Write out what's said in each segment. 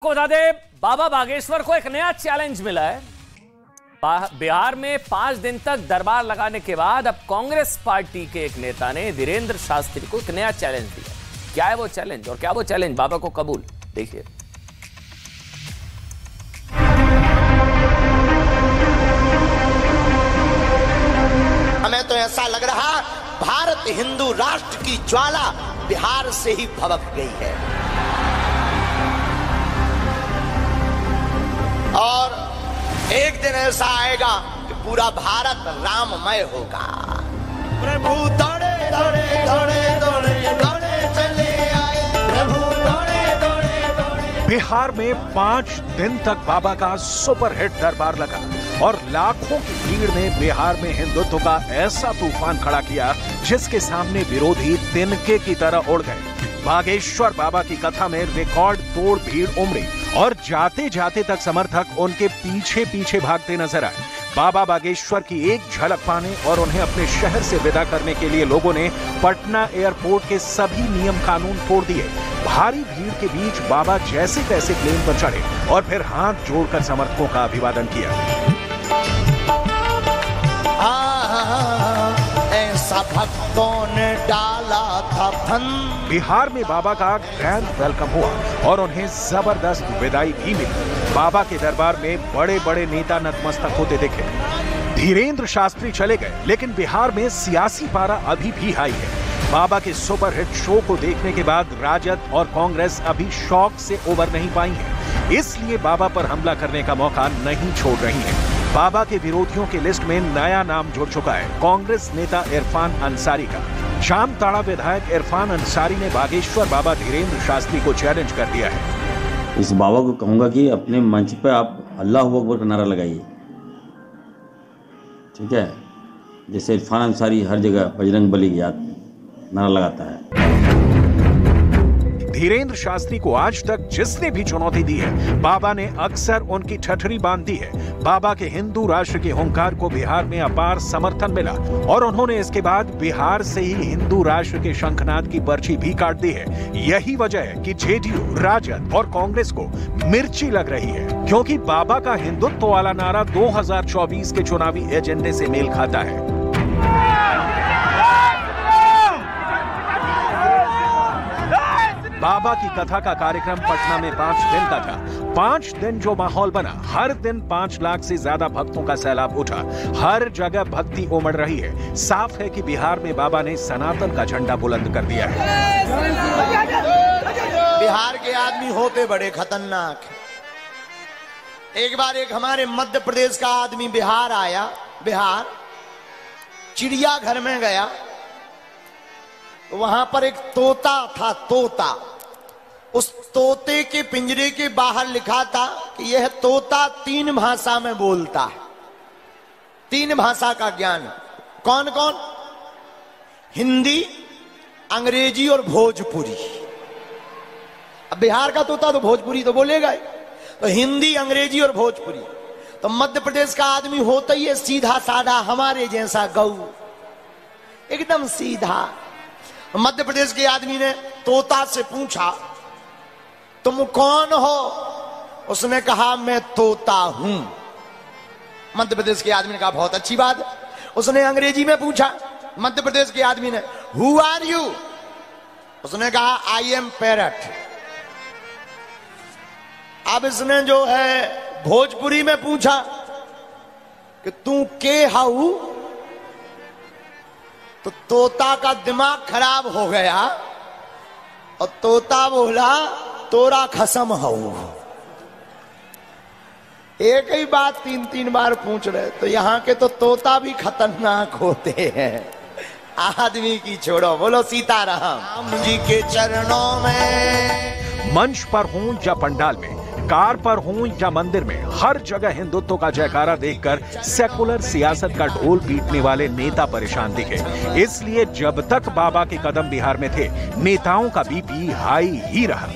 को बता दें, बाबा बागेश्वर को एक नया चैलेंज मिला है। बिहार में 5 दिन तक दरबार लगाने के बाद अब कांग्रेस पार्टी के एक नेता ने धीरेन्द्र शास्त्री को एक नया चैलेंज दिया। क्या है वो चैलेंज और क्या वो चैलेंज बाबा को कबूल? देखिए। हमें तो ऐसा लग रहा भारत हिंदू राष्ट्र की ज्वाला बिहार से ही भभक गई है और एक दिन ऐसा आएगा कि पूरा भारत राममय होगा। प्रभु दौड़े दौड़े दौड़े दौड़े दौड़े चले आए, प्रभु दौड़े दौड़े दौड़े। बिहार में 5 दिन तक बाबा का सुपरहिट दरबार लगा और लाखों की भीड़ ने बिहार में हिंदुत्व का ऐसा तूफान खड़ा किया जिसके सामने विरोधी तिनके की तरह उड़ गए। बागेश्वर बाबा की कथा में रिकॉर्ड तोड़ भीड़ उमड़ी और जाते जाते तक समर्थक उनके पीछे पीछे भागते नजर आए। बाबा बागेश्वर की एक झलक पाने और उन्हें अपने शहर से विदा करने के लिए लोगों ने पटना एयरपोर्ट के सभी नियम कानून तोड़ दिए। भारी भीड़ के बीच बाबा जैसे तैसे प्लेन पर चढ़े और फिर हाथ जोड़कर समर्थकों का अभिवादन किया। ऐसा भक्तों ने डाला था फन। बिहार में बाबा का ग्रैंड वेलकम हुआ और उन्हें जबरदस्त विदाई भी मिली। बाबा के दरबार में बड़े बड़े नेता नतमस्तक होते दिखे। धीरेन्द्र शास्त्री चले गए, लेकिन बिहार में सियासी पारा अभी भी हाई है। बाबा के सुपरहिट शो को देखने के बाद राजद और कांग्रेस अभी शौक से उबर नहीं पाई है, इसलिए बाबा पर हमला करने का मौका नहीं छोड़ रही है। बाबा के विरोधियों की लिस्ट में नया नाम जुड़ चुका है, कांग्रेस नेता इरफान अंसारी का। जामताड़ा विधायक इरफान अंसारी ने बागेश्वर बाबा धीरेन्द्र शास्त्री को चैलेंज कर दिया है। इस बाबा को कहूंगा कि अपने मंच पे आप अल्लाह अकबर का नारा लगाइए, ठीक है? जैसे इरफान अंसारी हर जगह बजरंग बली की याद नारा लगाता है। धीरेन्द्र शास्त्री को आज तक जिसने भी चुनौती दी है, बाबा ने अक्सर उनकी ठठरी बांध दी है। बाबा के हिंदू राष्ट्र के हुंकार को बिहार में अपार समर्थन मिला और उन्होंने इसके बाद बिहार से ही हिंदू राष्ट्र के शंखनाद की पर्ची भी काट दी है। यही वजह है कि जेडीयू, राजद और कांग्रेस को मिर्ची लग रही है, क्योंकि बाबा का हिंदुत्व वाला नारा 2024 के चुनावी एजेंडे से मेल खाता है। बाबा की कथा का कार्यक्रम पटना में 5 दिन का था। 5 दिन जो माहौल बना, हर दिन 5 लाख से ज्यादा भक्तों का सैलाब उठा। हर जगह भक्ति उमड़ रही है। साफ है कि बिहार में बाबा ने सनातन का झंडा बुलंद कर दिया है। बिहार के आदमी होते बड़े खतरनाक। एक बार एक हमारे मध्य प्रदेश का आदमी बिहार आया। बिहार चिड़ियाघर में गया, वहां पर एक तोता था। तोता, उस तोते के पिंजरे के बाहर लिखा था कि यह तोता 3 भाषा में बोलता है। 3 भाषा का ज्ञान। कौन कौन? हिंदी, अंग्रेजी और भोजपुरी। अब बिहार का तोता तो भोजपुरी तो बोलेगा ही, तो हिंदी, अंग्रेजी और भोजपुरी। तो मध्य प्रदेश का आदमी होता ही है सीधा साधा, हमारे जैसा गऊ, एकदम सीधा। मध्य प्रदेश के आदमी ने तोता से पूछा, तुम कौन हो? उसने कहा, मैं तोता हूं। मध्य प्रदेश के आदमी ने कहा, बहुत अच्छी बात है। उसने अंग्रेजी में पूछा मध्य प्रदेश के आदमी ने, हु आर यू? उसने कहा, आई एम पैरट। अब इसने जो है भोजपुरी में पूछा कि तू के हाउ? तो तोता का दिमाग खराब हो गया और तोता बोला, तोरा खसम हूं। एक ही बात 3-3 बार पूछ रहे, तो यहाँ के तो तोता भी खतरनाक होते हैं। आदमी की छोड़ो, बोलो सीताराम। राम जी के चरणों में। मंच पर हूं या पंडाल में, कार पर हूं या मंदिर में, हर जगह हिंदुत्व का जयकारा देखकर सेकुलर सियासत का ढोल पीटने वाले नेता परेशान दिखे। इसलिए जब तक बाबा के कदम बिहार में थे, नेताओं का बीपी हाई ही रहा।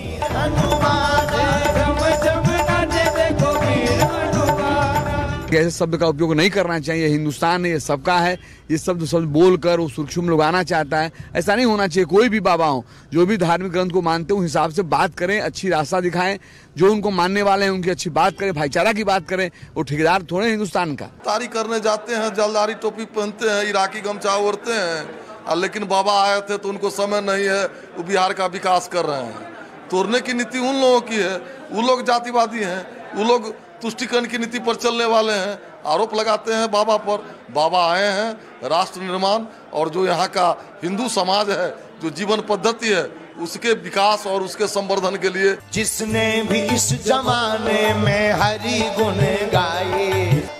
ऐसे शब्द का उपयोग नहीं करना चाहिए। हिंदुस्तान है, ये सबका है। ये शब्द बोलकर वो सूक्ष्म लगाना चाहता है, ऐसा नहीं होना चाहिए। कोई भी बाबा हो, जो भी धार्मिक ग्रंथ को मानते हो, हिसाब से बात करें, अच्छी रास्ता दिखाएं। जो उनको मानने वाले हैं उनकी अच्छी बात करें, भाईचारा की बात करें। वो ठेकेदार थोड़े हिंदुस्तान का। तारी करने जाते हैं, जलदारी टोपी पहनते हैं, इराकी गमछा ओढ़ते हैं, लेकिन बाबा आए थे तो उनको समय नहीं है, वो बिहार का विकास कर रहे हैं। तोड़ने की नीति उन लोगों की है, वो लोग जातिवादी हैं, वो लोग तुष्टिकरण की नीति पर चलने वाले हैं। आरोप लगाते हैं बाबा पर। बाबा आए हैं राष्ट्र निर्माण और जो यहाँ का हिंदू समाज है, जो जीवन पद्धति है, उसके विकास और उसके संवर्धन के लिए। जिसने भी इस जमाने में हरि गुण गाए,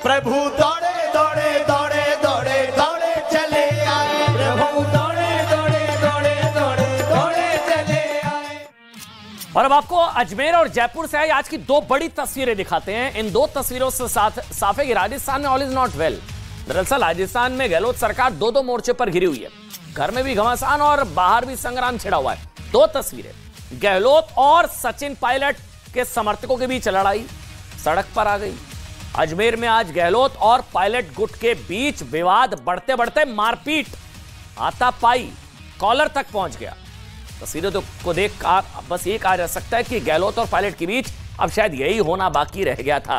प्रभु दौड़े दौड़े दौड़े दौड़े दौड़े चले आए, प्रभु दौड़े दौड़े दौड़े दौड़े दौड़े चले आए। और अब आपको अजमेर और जयपुर से आई आज की दो बड़ी तस्वीरें दिखाते हैं। इन दो तस्वीरों से साफ है कि राजस्थान में ऑल इज नॉट वेल। दरअसल राजस्थान में गहलोत सरकार दो मोर्चे पर घिरी हुई है। घर में भी घमासान और बाहर भी संग्राम छिड़ा हुआ है। दो तस्वीरें, गहलोत और सचिन पायलट के समर्थकों के बीच लड़ाई सड़क पर आ गई। अजमेर में आज गहलोत और पायलट गुट के बीच विवाद बढ़ते बढ़ते मारपीट, हाथापाई, कॉलर तक पहुंच गया। तस्वीरों को देख बस ये कहा जा सकता है कि गहलोत और पायलट के बीच अब शायद यही होना बाकी रह गया था।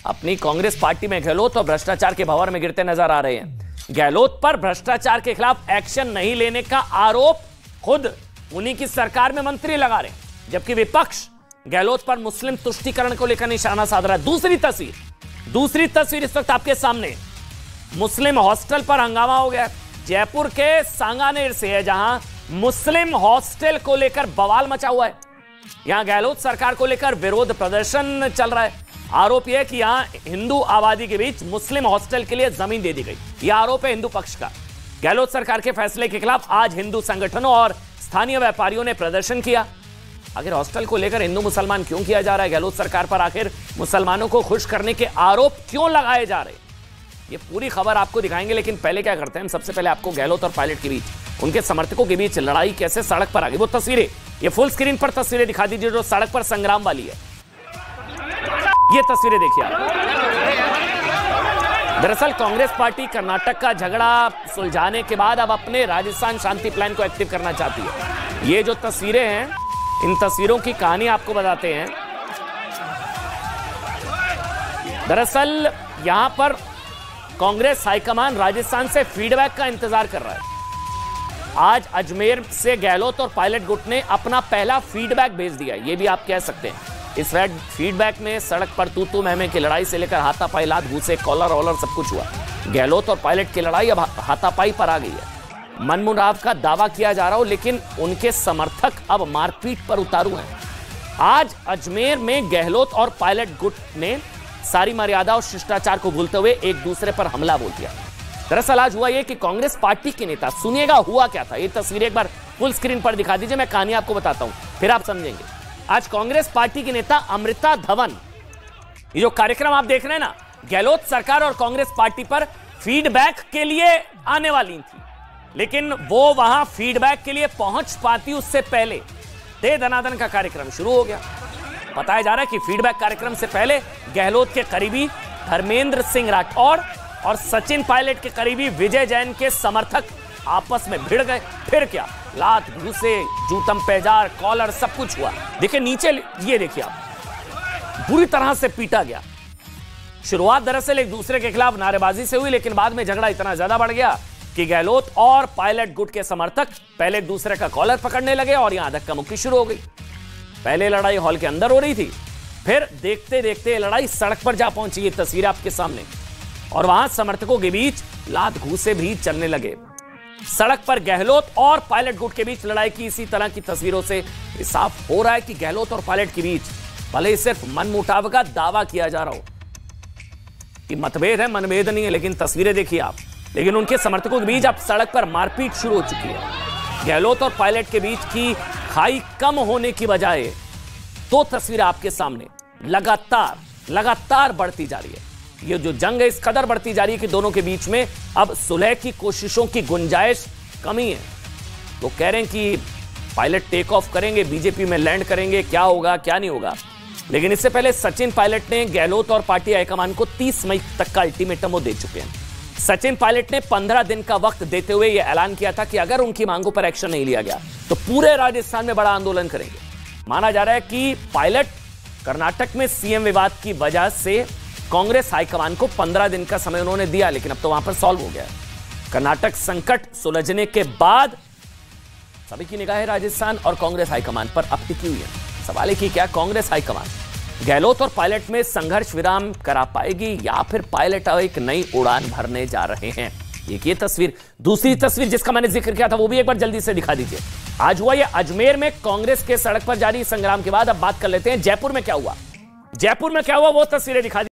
अपनी कांग्रेस पार्टी में गहलोत और भ्रष्टाचार के भंवर में गिरते नजर आ रहे हैं। गहलोत पर भ्रष्टाचार के खिलाफ एक्शन नहीं लेने का आरोप खुद उन्हीं की सरकार में मंत्री लगा रहे हैं, जबकि विपक्ष गहलोत पर मुस्लिम तुष्टीकरण को लेकर निशाना साध रहा है। दूसरी तस्वीर इस वक्त आपके सामने, मुस्लिम हॉस्टल पर हंगामा हो गया। जयपुर के सांगानेर से है, जहां मुस्लिम हॉस्टल को लेकर बवाल मचा हुआ है। यहां गहलोत सरकार को लेकर विरोध प्रदर्शन चल रहा है। आरोप यह है कि यहां हिंदू आबादी के बीच मुस्लिम हॉस्टल के लिए जमीन दे दी गई। यह आरोप है हिंदू पक्ष का। गहलोत सरकार के फैसले के खिलाफ आज हिंदू संगठनों और स्थानीय व्यापारियों ने प्रदर्शन किया। आखिर हॉस्टल को लेकर हिंदू मुसलमान क्यों किया जा रहा है? गहलोत सरकार पर आखिर मुसलमानों को खुश करने के आरोप क्यों लगाए जा रहे हैं? ये पूरी खबर आपको दिखाएंगे, लेकिन पहले क्या करते हैं, सबसे पहले आपको गहलोत और पायलट के बीच, उनके समर्थकों के बीच लड़ाई कैसे सड़क पर आ गई वो तस्वीरें, ये फुल स्क्रीन पर तस्वीरें दिखा दीजिए जो सड़क पर संग्राम वाली है। ये तस्वीरें देखिए आप। दरअसल कांग्रेस पार्टी कर्नाटक का झगड़ा सुलझाने के बाद अब अपने राजस्थान शांति प्लान को एक्टिव करना चाहती है। ये जो तस्वीरें हैं, इन तस्वीरों की कहानी आपको बताते हैं। दरअसल यहां पर कांग्रेस हाईकमान राजस्थान से फीडबैक का इंतजार कर रहा है। आज अजमेर से गहलोत और पायलट गुट ने अपना पहला फीडबैक भेज दिया, ये भी आप कह सकते हैं। इस फीडबैक में सड़क पर तू महमे की लड़ाई से लेकर हाथापाई, लात घूसे, कॉलर वॉलर सब कुछ हुआ। गहलोत और पायलट की लड़ाई अब हाथापाई पर आ गई है। मनमुटाव का दावा किया जा रहा हो, लेकिन उनके समर्थक अब मारपीट पर उतारू हैं। आज अजमेर में गहलोत और पायलट गुट ने सारी मर्यादा और शिष्टाचार को भूलते हुए एक दूसरे पर हमला बोल दिया। दरअसल आज हुआ यह कि कांग्रेस पार्टी के नेता, सुनिएगा हुआ क्या था, ये तस्वीर एक बार फुल स्क्रीन पर दिखा दीजिए, मैं कहानी आपको बताता हूं, फिर आप समझेंगे। आज कांग्रेस पार्टी की नेता अमृता धवन, ये जो कार्यक्रम आप देख रहे हैं ना, गहलोत सरकार और कांग्रेस पार्टी पर फीडबैक के लिए आने वाली थी, लेकिन वो वहां फीडबैक के लिए पहुंच पाती उससे पहले दे दनादन का कार्यक्रम शुरू हो गया। बताया जा रहा है कि फीडबैक कार्यक्रम से पहले गहलोत के करीबी धर्मेंद्र सिंह राठौड़ और सचिन पायलट के करीबी विजय जैन के समर्थक आपस में भिड़ गए। फिर क्या, लात घूसे, जूतम पेजार, कॉलर सब कुछ हुआ। देखिए नीचे, ये देखिए आप, बुरी तरह से पीटा गया। शुरुआत दरअसल एक दूसरे के खिलाफ नारेबाजी से हुई, लेकिन बाद में झगड़ा इतना ज्यादा बढ़ गया कि गहलोत और पायलट गुट के समर्थक पहले एक दूसरे का कॉलर पकड़ने लगे और यहां धक्का मुक्की शुरू हो गई। पहले लड़ाई हॉल के अंदर हो रही थी, फिर देखते देखते लड़ाई सड़क पर जा पहुंची। ये तस्वीर आपके सामने, और वहां समर्थकों के बीच लात घूसे भी चलने लगे। सड़क पर गहलोत और पायलट गुट के बीच लड़ाई की इसी तरह की तस्वीरों से साफ हो रहा है कि गहलोत और पायलट के बीच भले ही सिर्फ मनमुटाव का दावा किया जा रहा हो कि मतभेद है, मनभेद नहीं है, लेकिन तस्वीरें देखिए आप, लेकिन उनके समर्थकों के बीच अब सड़क पर मारपीट शुरू हो चुकी है। गहलोत और पायलट के बीच की खाई कम होने की बजाय दो तस्वीरें आपके सामने लगातार बढ़ती जा रही है। ये जो जंग है इस कदर बढ़ती जा रही है कि दोनों के बीच में अब सुलह की कोशिशों की गुंजाइश कमी है। तो कह रहे हैं कि पायलट टेक ऑफ करेंगे, बीजेपी में लैंड करेंगे, क्या होगा क्या नहीं होगा, लेकिन इससे पहले सचिन पायलट ने गहलोत और पार्टी हाईकमान को 30 मई तक का अल्टीमेटम वो दे चुके हैं। सचिन पायलट ने 15 दिन का वक्त देते हुए यह ऐलान किया था कि अगर उनकी मांगों पर एक्शन नहीं लिया गया तो पूरे राजस्थान में बड़ा आंदोलन करेंगे। माना जा रहा है कि पायलट कर्नाटक में सीएम विवाद की वजह से कांग्रेस हाईकमान को 15 दिन का समय उन्होंने दिया, लेकिन अब तो वहां पर सॉल्व हो गया। कर्नाटक संकट सुलझने के बाद सभी की निगाहें राजस्थान और कांग्रेस हाईकमान पर अब टिकी हुई है। सवाल है कि क्या कांग्रेस हाईकमान गहलोत और पायलट में संघर्ष विराम करा पाएगी या फिर पायलट एक नई उड़ान भरने जा रहे हैं। एक ये तस्वीर, दूसरी तस्वीर जिसका मैंने जिक्र किया था वो भी एक बार जल्दी से दिखा दीजिए। आज हुआ ये अजमेर में कांग्रेस के सड़क पर जारी संग्राम के बाद अब बात कर लेते हैं जयपुर में क्या हुआ। जयपुर में क्या हुआ वो तस्वीरें दिखा